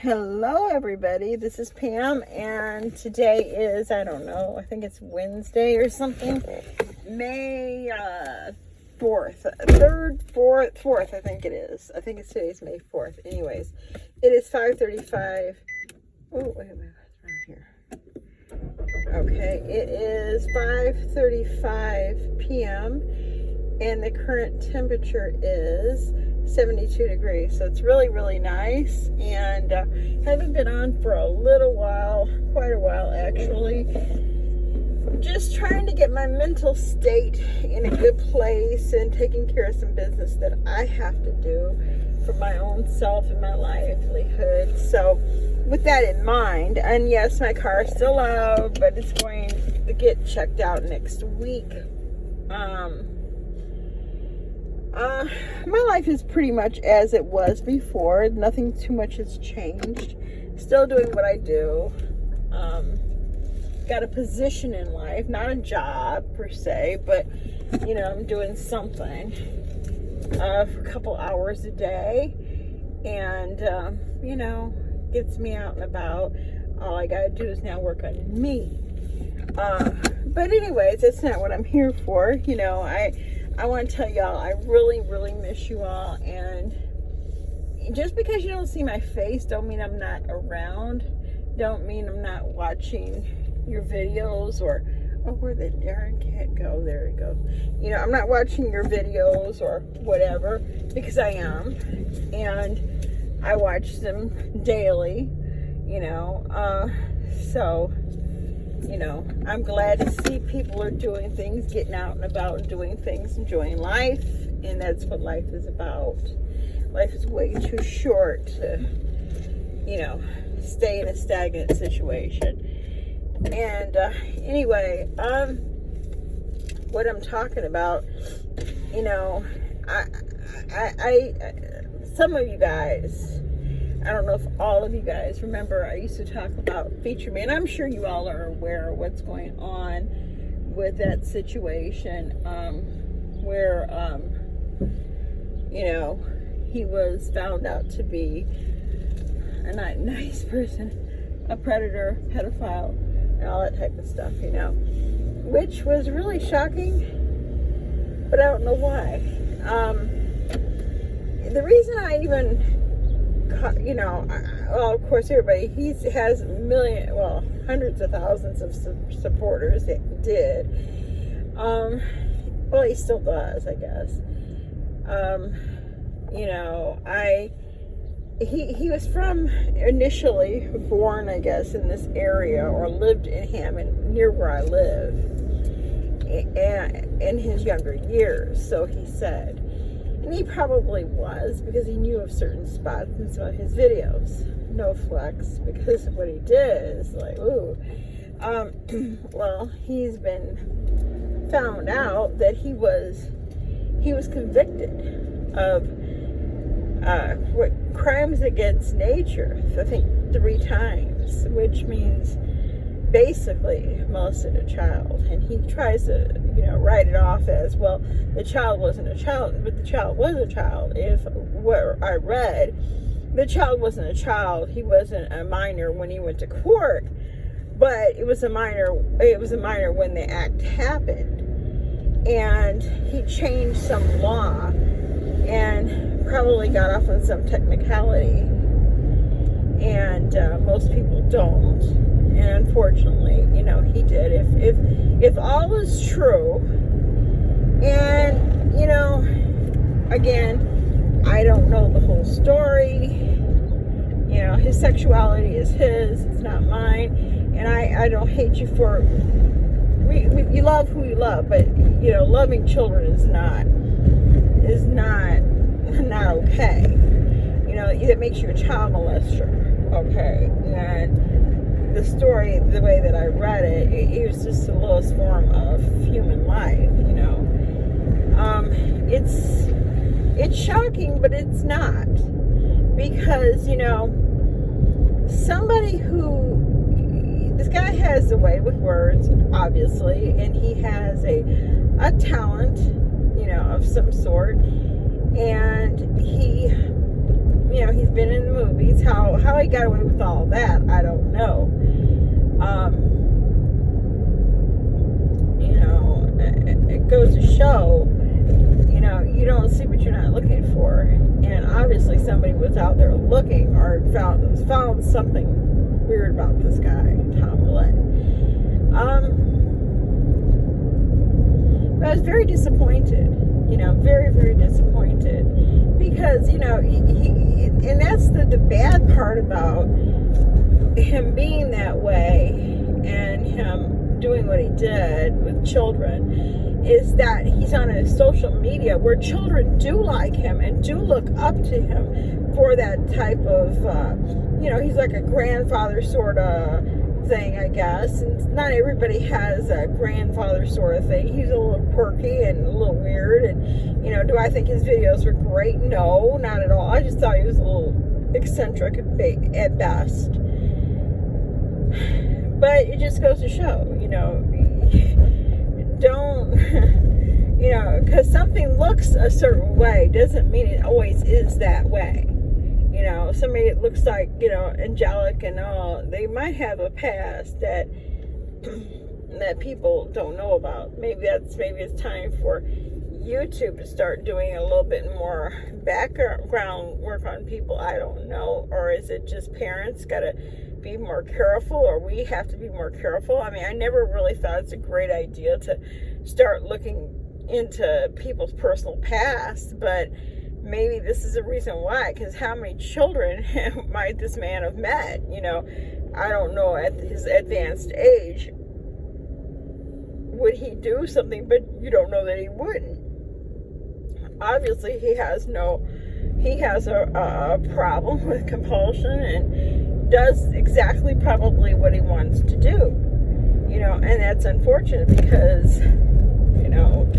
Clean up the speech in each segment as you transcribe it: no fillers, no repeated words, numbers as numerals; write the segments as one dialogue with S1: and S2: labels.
S1: Hello everybody, this is Pam, and today is, I don't know, I think it's Wednesday or something, May 4th, 3rd, 4th, I think it is. I think it's today's May 4th. Anyways, it is 5:35. Oh, wait a minute, what's around here? Okay, it is 5:35 p.m. and the current temperature is 72 degrees, so it's really nice. And haven't been on for a little while, quite a while actually, just trying to get my mental state in a good place and taking care of some business that I have to do for my own self and my livelihood. So with that in mind, and yes, my car is still out, but it's going to get checked out next week. My life is pretty much as it was before. Nothing too much has changed. Still doing what I do. Got a position in life, not a job per se, but you know, I'm doing something for a couple hours a day, and you know, gets me out and about. All I gotta do is now work on me. But anyways, that's not what I'm here for. You know, I want to tell y'all I really miss you all, and just because you don't see my face don't mean I'm not around, don't mean I'm not watching your videos, or where the darn cat go, there it goes. You know, I'm not watching your videos or whatever, because I am, and I watch them daily, you know. So you know, I'm glad to see people are doing things, getting out and about and doing things, enjoying life. And that's what life is about. Life is way too short to, you know, stay in a stagnant situation. And anyway, what I'm talking about, you know, I some of you guys, I don't know if all of you guys remember, I used to talk about Feature Me, and I'm sure you all are aware of what's going on with that situation, where, you know, he was found out to be a not nice person, a predator, pedophile, and all that type of stuff, you know, which was really shocking, but I don't know why. The reason I even, you know, well, of course, everybody, he has hundreds of thousands of supporters that did. Well, he still does, I guess. You know, he was initially born, I guess, in this area, or lived in Hammond, near where I live, in his younger years, so he said. And he probably was, because he knew of certain spots in some of his videos. No flex, because of what he did is like, ooh. Well, he's been found out that he was convicted of what crimes against nature, I think 3 times, which means basically molested a child. And he tries to, you know, write it off as, well, the child wasn't a child, but the child was a child. If what I read, the child wasn't a child, he wasn't a minor when he went to court, but it was a minor when the act happened. And he changed some law and probably got off on some technicality, and most people don't. And unfortunately, you know, he did. If all is true, and, you know, again, I don't know the whole story. You know, his sexuality is his, it's not mine. And I don't hate you for, you love who you love, but, you know, loving children is not okay. You know, it makes you a child molester, okay? And the story, the way that I read it, it was just the lowest form of human life, you know. It's shocking, but it's not. Because, you know, this guy has a way with words, obviously, and he has a talent, you know, of some sort. And he, you know, he's been in the movies. How how he got away with all that, I don't know. It goes to show, you don't see what you're not looking for. And obviously somebody was out there looking or found something weird about this guy, Tom Millett. But I was very disappointed, very, very disappointed, because, he and that's the bad part about him being that way and him doing what he did with children, is that he's on a social media where children do like him and do look up to him for that type of, he's like a grandfather sort of thing, I guess. And not everybody has a grandfather sort of thing. He's a little quirky and a little weird. And, do I think his videos were great? No, not at all. I just thought he was a little eccentric at best. But it just goes to show, don't, because something looks a certain way doesn't mean it always is that way. Somebody that looks like, angelic and all, they might have a past that people don't know about. Maybe it's time for YouTube to start doing a little bit more background work on people. I don't know. Or is it just parents got to be more careful, or we have to be more careful? I mean, I never really thought it's a great idea to start looking into people's personal past, but maybe this is a reason why, because how many children might this man have met? I don't know, at his advanced age, would he do something, but you don't know that he wouldn't. Obviously, he has a problem with compulsion and does exactly probably what he wants to do, and that's unfortunate because,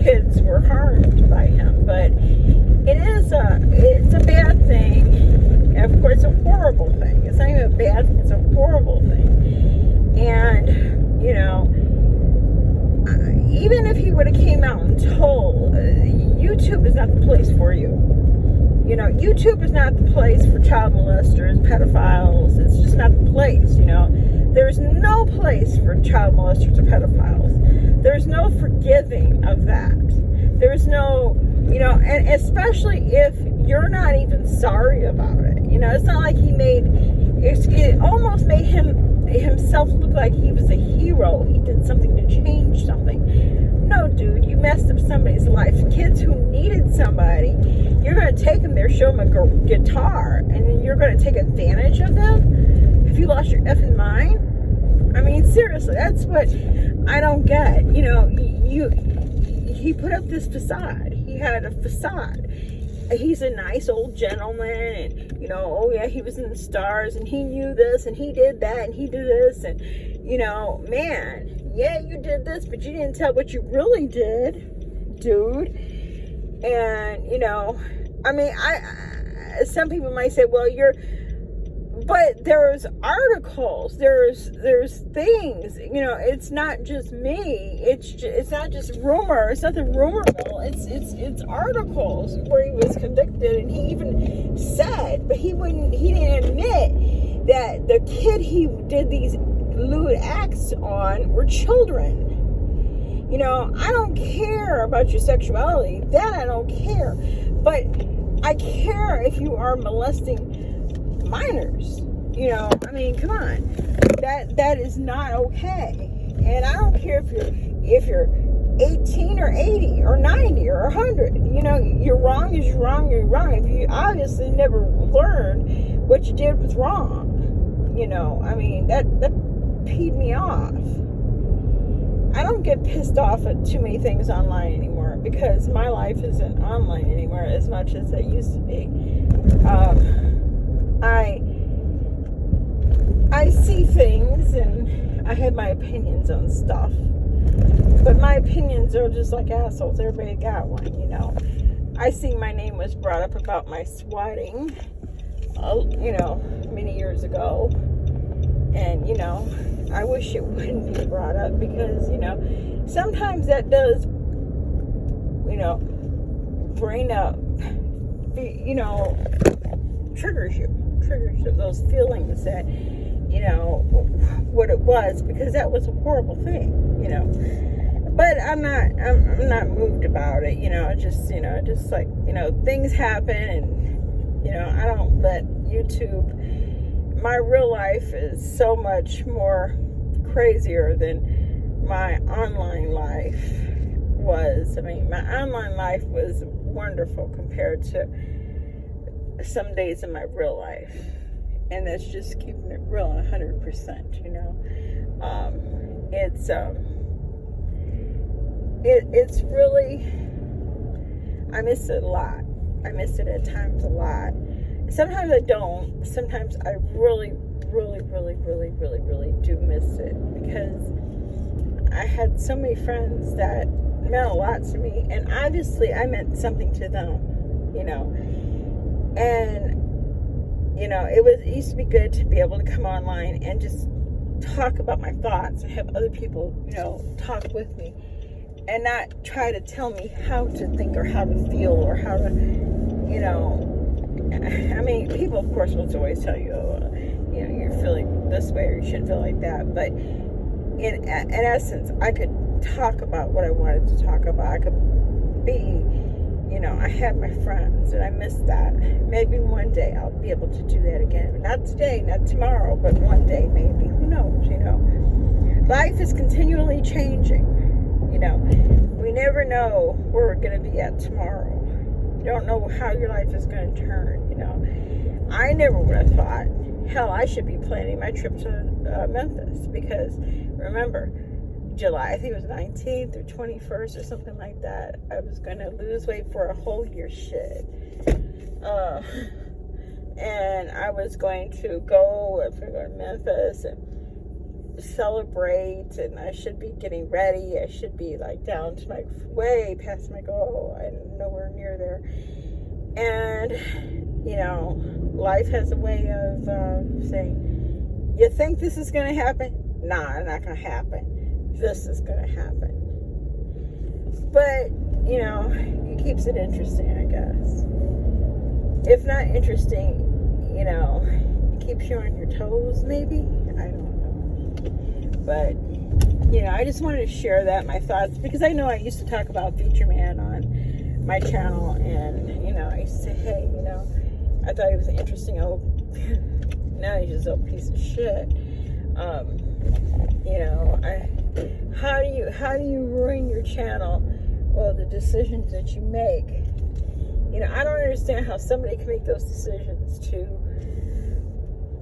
S1: kids were harmed by him. But it's a bad thing. Of course, it's a horrible thing. It's not even a bad thing, it's a horrible thing. And, even if he would have came out and told, YouTube is not the place for you. YouTube is not the place for child molesters, pedophiles. It's just not the place, There's no place for child molesters or pedophiles. There's no forgiving of that. There's no, and especially if you're not even sorry about it. It's not like it almost made himself look like he was a hero. He did something to change something. No, dude, you messed up somebody's life. Kids who needed somebody, you're going to take them there, show them a guitar, and then you're going to take advantage of them? Have you lost your effing mind? I mean, seriously, that's what I don't get. He put up this facade. He had a facade. He's a nice old gentleman, and, oh yeah, he was in the stars, and he knew this, and he did that, and he did this, and, man, yeah, you did this, but you didn't tell what you really did, dude. And, I mean, some people might say, well, but there's articles, there's things, it's not just me, it's not just rumor, it's not the rumor mill, it's articles where he was convicted, and he even said, but he didn't admit that the kid he did these lewd acts on were children. I don't care about your sexuality, that I don't care, but I care if you are molesting minors. I mean, come on, that is not okay. And I don't care if you're 18 or 80 or 90 or 100. You're wrong is wrong. You're wrong. If you obviously never learned what you did was wrong, I mean, that peed me off. I don't get pissed off at too many things online anymore, because my life isn't online anymore as much as it used to be. I see things and I have my opinions on stuff, but my opinions are just like assholes. Everybody got one, I see my name was brought up about my swatting, many years ago, and I wish it wouldn't be brought up, because sometimes that does bring up, triggers you. triggers those feelings that, you know, what it was, because that was a horrible thing, you know. But I'm not moved about it, you know. Just like, you know, things happen, and, you know, I don't let YouTube. My real life is so much more crazier than my online life was. I mean, my online life was wonderful compared to some days in my real life, and that's just keeping it real 100%, you know. It's really, I miss it a lot. I miss it at times a lot. Sometimes I don't. Sometimes I really do miss it, because I had so many friends that meant a lot to me, and obviously I meant something to them, you know. And, you know, it used to be good to be able to come online and just talk about my thoughts and have other people, you know, talk with me, and not try to tell me how to think or how to feel or how to, you know. I mean, people, of course, will always tell you, you know, you're feeling this way or you shouldn't feel like that. But in essence, I could talk about what I wanted to talk about. I could be, you know, I had my friends, and I miss that. Maybe one day I'll be able to do that again. Not today, not tomorrow, but one day maybe. Who knows, you know. Life is continually changing, you know. We never know where we're going to be at tomorrow. You don't know how your life is going to turn, you know. I never would have thought, hell, I should be planning my trip to Memphis, because remember, July, I think it was 19th or 21st or something like that, I was going to lose weight for a whole year. Shit. And I was going to go to Memphis and celebrate, and I should be getting ready. I should be like down to my way past my goal. I'm nowhere near there. And, you know, life has a way of saying, you think this is going to happen? Nah, it's not going to happen. This is going to happen. But, you know, it keeps it interesting, I guess. If not interesting, you know, it keeps you on your toes, maybe. I don't know. But, you know, I just wanted to share that, my thoughts, because I know I used to talk about Future Man on my channel, and, you know, I used to say, hey, you know, I thought he was an interesting old, now he's just a old piece of shit. You know, how do you ruin your channel? Well, the decisions that you make. You know, I don't understand how somebody can make those decisions to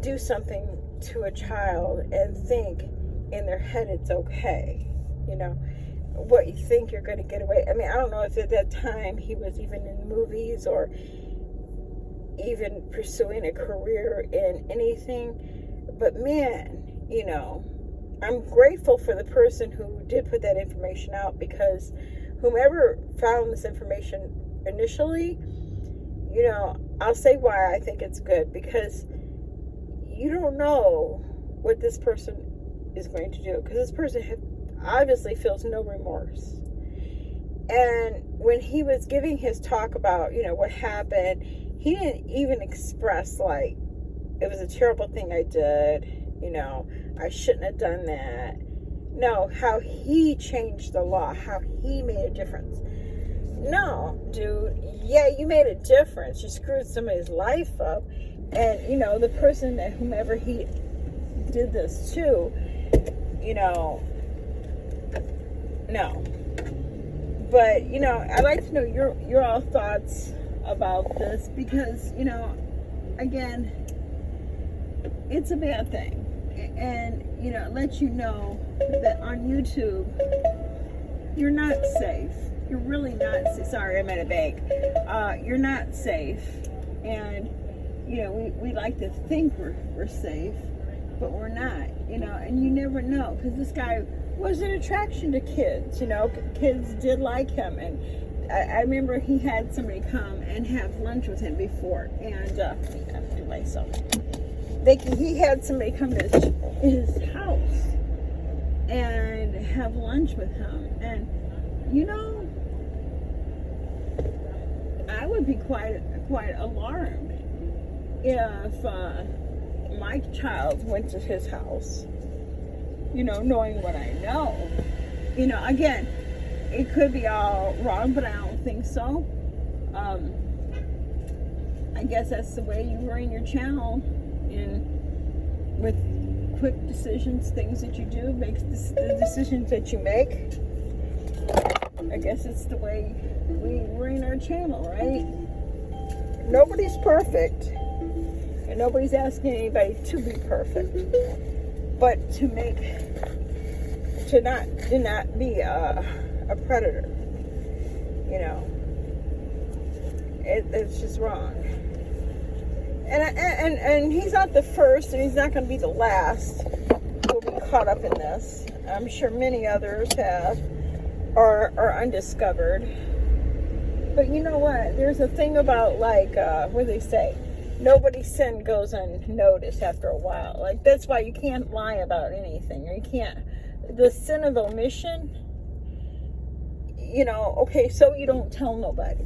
S1: do something to a child and think in their head it's okay. You know, what you think you're going to get away. I mean, I don't know if at that time he was even in movies or even pursuing a career in anything. But man, you know, I'm grateful for the person who did put that information out, because whomever found this information initially, you know, I'll say why I think it's good, because you don't know what this person is going to do, because this person obviously feels no remorse. And when he was giving his talk about, you know, what happened, he didn't even express like it was a terrible thing I did, you know, I shouldn't have done that. No, how he changed the law, how he made a difference. No, dude, yeah, you made a difference. You screwed somebody's life up. And, you know, the person that whomever he did this to, you know, no. But, you know, I'd like to know your all thoughts about this, because, you know, again, it's a bad thing. And, you know, it lets you know that on YouTube, you're not safe. You're really not safe. Sorry, I'm at a bank. You're not safe. And, you know, we like to think we're safe, but we're not, you know, and you never know, because this guy was an attraction to kids, you know, kids did like him. And I remember he had somebody come and have lunch with him before, and I have to do myself. He had somebody come to his house and have lunch with him, and, you know, I would be quite alarmed if my child went to his house, you know, knowing what I know, you know, again, it could be all wrong, but I don't think so. I guess that's the way you run your channel, and with quick decisions, things that you do, makes the decisions that you make. I guess it's the way we run our channel, right? Nobody's perfect, and nobody's asking anybody to be perfect, but to not be a predator, you know. It's just wrong. And he's not the first, and he's not going to be the last who will be caught up in this. I'm sure many others have, are undiscovered. But you know what? There's a thing about, like, what do they say? Nobody's sin goes unnoticed after a while. Like, that's why you can't lie about anything. Or you can't. The sin of omission, you know, okay, so you don't tell nobody.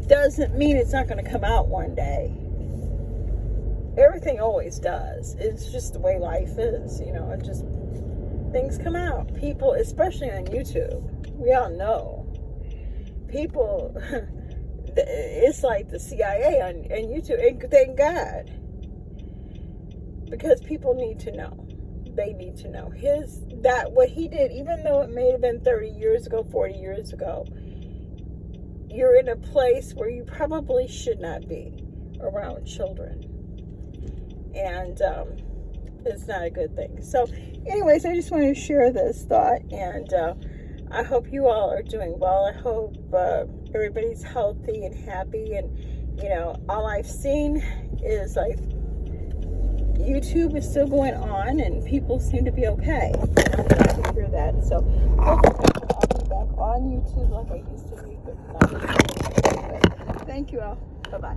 S1: Doesn't mean it's not going to come out one day. Everything always does. It's just the way life is, you know. It just, things come out. People, especially on YouTube, we all know. People, it's like the CIA on YouTube. And thank God, because people need to know. They need to know what he did, even though it may have been 30 years ago, 40 years ago. You're in a place where you probably should not be around children. And it's not a good thing. So, anyways, I just wanted to share this thought. And I hope you all are doing well. I hope everybody's healthy and happy. And, you know, all I've seen is, like, YouTube is still going on. And people seem to be okay. And I'm glad to hear that. So, hopefully I'll be back on YouTube like I used to be. Thank you all. Bye-bye.